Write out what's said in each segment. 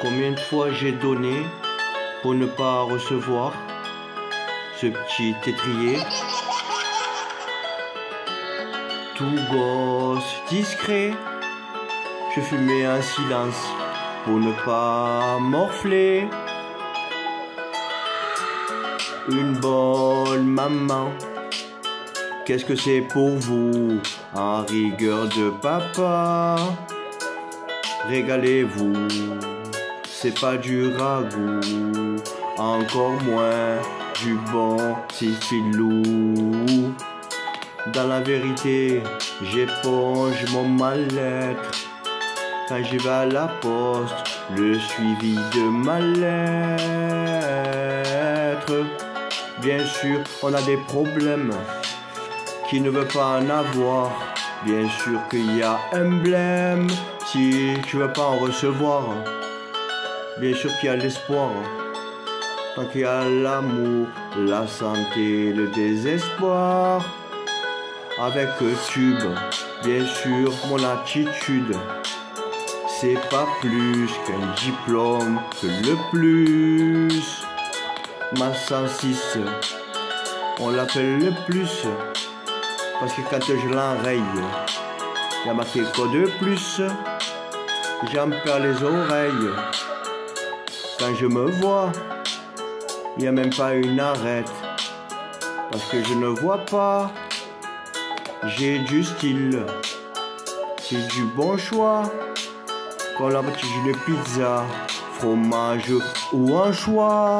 Combien de fois j'ai donné pour ne pas recevoir ce petit étrier. Tout gosse discret, je fumais en silence pour ne pas morfler. Une bonne maman, qu'est-ce que c'est pour vous, en rigueur de papa? Régalez-vous, c'est pas du ragoût, encore moins du bon filou. Dans la vérité, j'éponge mon mal-être quand je vais à la poste, le suivi de ma lettre. Bien sûr, on a des problèmes, qui ne veut pas en avoir. Bien sûr qu'il y a un blême, si tu veux pas en recevoir. Bien sûr qu'il y a l'espoir, tant qu'il y a l'amour, la santé, le désespoir. Avec tube, bien sûr, mon attitude, c'est pas plus qu'un diplôme que le plus. Ma 106, on l'appelle le plus, parce que quand je l'enraye, il y a marqué code plus. J'en perds les oreilles. Quand je me vois, il n'y a même pas une arrête, parce que je ne vois pas. J'ai du style, c'est du bon choix, comme la petite de pizza, fromage ou anchois.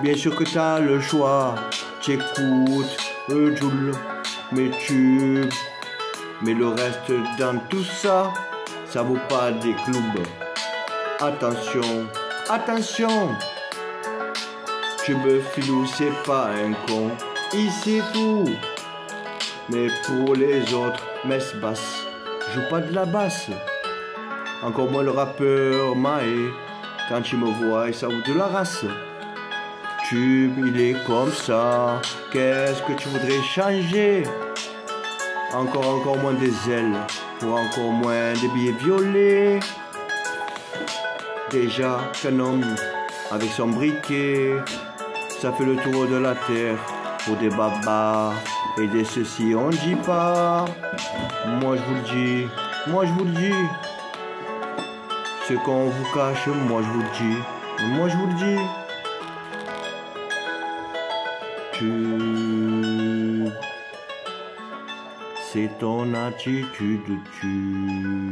Bien sûr que t'as le choix, t'écoutes Joule, mes tubes, mais le reste dans tout ça, ça vaut pas des clubs. Attention, attention, tube filou c'est pas un con, ici tout. Mais pour les autres, messe basse, joue pas de la basse. Encore moins le rappeur Maé, quand tu me vois, il s'avoue de la race. Tube, il est comme ça, qu'est-ce que tu voudrais changer? Encore moins des ailes, pour encore moins des billets violets. Déjà qu'un homme, avec son briquet, ça fait le tour de la terre, pour des babas et des ceci on dit pas. Moi je vous le dis, moi je vous le dis. Ce qu'on vous cache, moi je vous le dis, moi je vous le dis. C'est ton attitude, tu.